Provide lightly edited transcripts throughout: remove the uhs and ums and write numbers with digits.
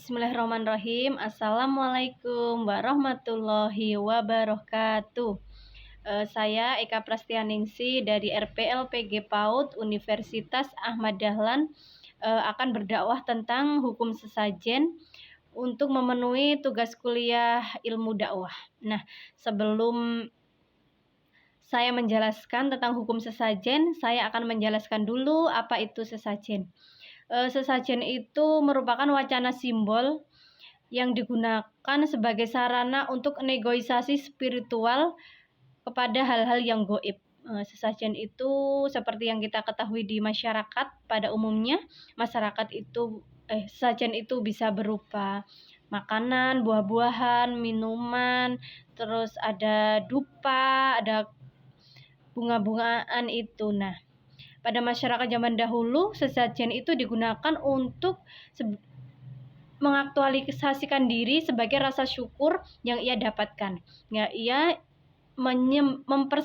Bismillahirrahmanirrahim. Assalamualaikum warahmatullahi wabarakatuh. Saya Eka Prastianingsi dari RPLPG PAUD Universitas Ahmad Dahlan akan berdakwah tentang hukum sesajen untuk memenuhi tugas kuliah ilmu dakwah. Nah, sebelum saya menjelaskan tentang hukum sesajen, saya akan menjelaskan dulu apa itu sesajen. Sesajen itu merupakan wacana simbol yang digunakan sebagai sarana untuk negosiasi spiritual kepada hal-hal yang goib. Sesajen itu seperti yang kita ketahui di masyarakat pada umumnya, sesajen itu bisa berupa makanan, buah-buahan, minuman, terus ada dupa, ada bunga-bungaan itu. Nah, pada masyarakat zaman dahulu, sesajen itu digunakan untuk mengaktualisasikan diri sebagai rasa syukur yang ia dapatkan. Ya, ia menyembahkan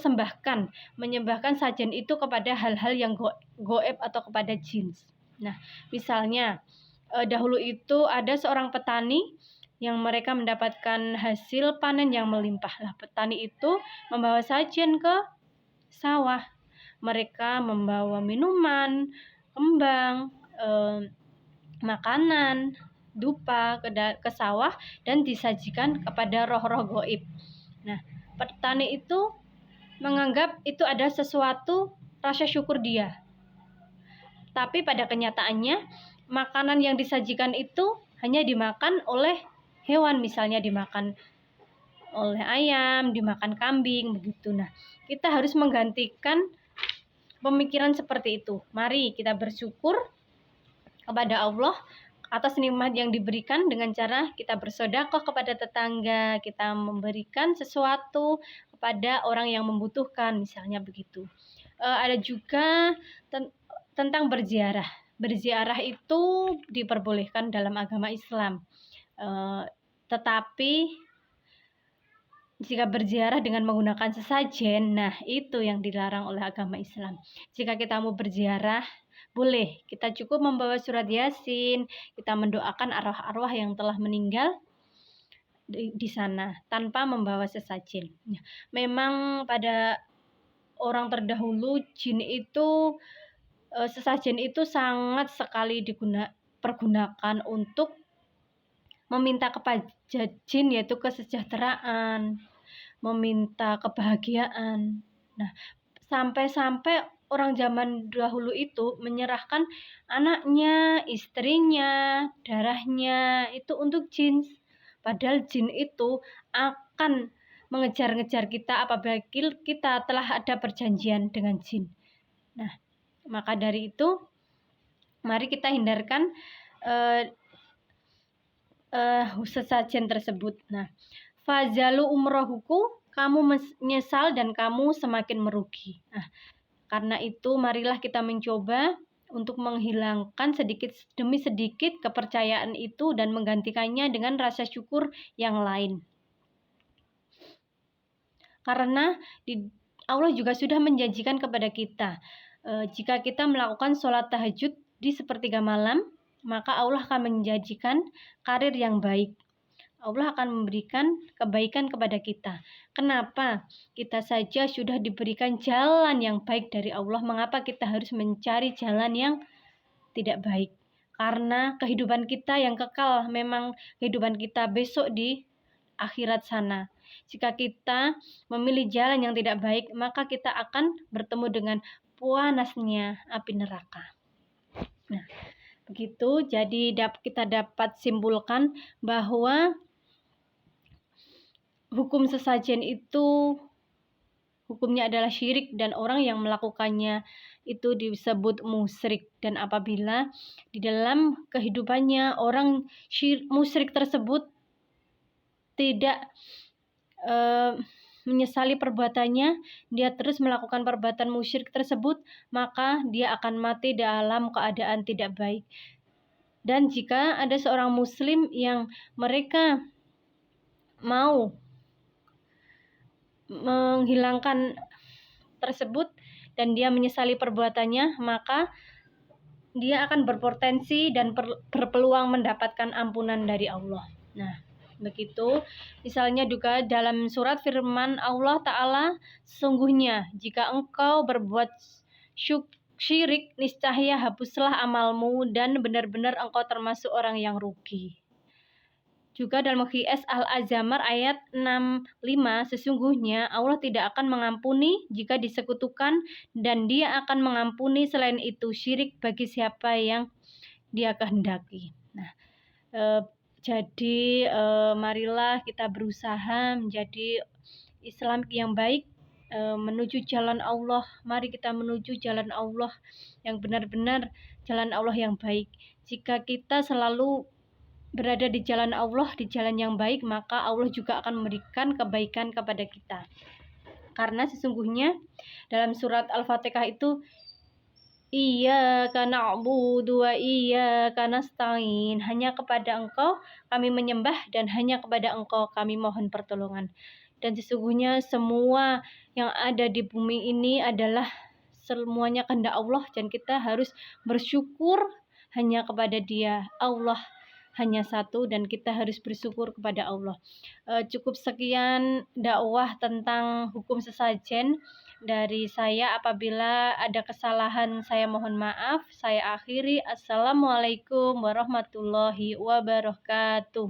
sajen itu kepada hal-hal yang goib atau kepada jin. Nah, misalnya dahulu itu ada seorang petani yang mereka mendapatkan hasil panen yang melimpah. Lah, petani itu membawa sajen ke sawah. Mereka membawa minuman, kembang, makanan, dupa ke sawah dan disajikan kepada roh-roh goib. Nah, petani itu menganggap itu ada sesuatu rasa syukur dia. Tapi pada kenyataannya, makanan yang disajikan itu hanya dimakan oleh hewan, misalnya dimakan oleh ayam, dimakan kambing, begitu. Nah, kita harus menggantikan pemikiran seperti itu. Mari kita bersyukur kepada Allah atas nikmat yang diberikan dengan cara kita bersedekah kepada tetangga, kita memberikan sesuatu kepada orang yang membutuhkan, misalnya begitu. Ada juga tentang berziarah. Berziarah itu diperbolehkan dalam agama Islam. Tetapi jika berziarah dengan menggunakan sesajen, nah itu yang dilarang oleh agama Islam. Jika kita mau berziarah, boleh. Kita cukup membawa surat Yasin, kita mendoakan arwah-arwah yang telah meninggal di sana tanpa membawa sesajen. Memang pada orang terdahulu jin itu sesajen itu sangat sekali dipergunakan untuk meminta kepada jin, yaitu kesejahteraan, meminta kebahagiaan. Nah, sampai-sampai orang zaman dahulu itu menyerahkan anaknya, istrinya, darahnya itu untuk jin. Padahal jin itu akan mengejar-ngejar kita apabila kita telah ada perjanjian dengan jin. Nah, maka dari itu mari kita hindarkan sesajen tersebut. Nah, fazalu umrohuku, kamu menyesal dan kamu semakin merugi. Nah, karena itu marilah kita mencoba untuk menghilangkan sedikit demi sedikit kepercayaan itu dan menggantikannya dengan rasa syukur yang lain. Karena Allah juga sudah menjanjikan kepada kita, jika kita melakukan sholat tahajud di sepertiga malam, maka Allah akan menjanjikan karir yang baik. Allah akan memberikan kebaikan kepada kita. Kenapa? Kita saja sudah diberikan jalan yang baik dari Allah. Mengapa kita harus mencari jalan yang tidak baik? Karena kehidupan kita yang kekal, memang kehidupan kita besok di akhirat sana. Jika kita memilih jalan yang tidak baik, maka kita akan bertemu dengan panasnya api neraka. Nah, begitu. Jadi kita dapat simpulkan bahwa hukum sesajen itu hukumnya adalah syirik dan orang yang melakukannya itu disebut musyrik. Dan apabila di dalam kehidupannya orang musyrik tersebut tidak menyesali perbuatannya, dia terus melakukan perbuatan musyrik tersebut, maka dia akan mati dalam keadaan tidak baik. Dan jika ada seorang muslim yang mereka mau menghilangkan tersebut dan dia menyesali perbuatannya, maka dia akan berpotensi dan berpeluang mendapatkan ampunan dari Allah. Nah, begitu. Misalnya juga dalam surat firman Allah Ta'ala, sesungguhnya jika engkau berbuat syirik, niscaya hapuslah amalmu dan benar-benar engkau termasuk orang yang rugi. Juga dalam QS Al-Azamar ayat 65, sesungguhnya Allah tidak akan mengampuni jika disekutukan dan dia akan mengampuni selain itu syirik bagi siapa yang dia kehendaki. Nah, jadi marilah kita berusaha menjadi Islam yang baik, menuju jalan Allah. Mari kita menuju jalan Allah yang benar-benar jalan Allah yang baik. Jika kita selalu berada di jalan Allah, di jalan yang baik, maka Allah juga akan memberikan kebaikan kepada kita. Karena sesungguhnya dalam surat Al-Fatihah itu, Iyyaka na'budu wa iyyaka nasta'in, hanya kepada Engkau kami menyembah dan hanya kepada Engkau kami mohon pertolongan. Dan sesungguhnya semua yang ada di bumi ini adalah semuanya kehendak Allah dan kita harus bersyukur hanya kepada Dia. Allah hanya satu dan kita harus bersyukur kepada Allah. Cukup sekian dakwah tentang hukum sesajen dari saya. Apabila ada kesalahan saya mohon maaf. Saya akhiri. Assalamualaikum warahmatullahi wabarakatuh.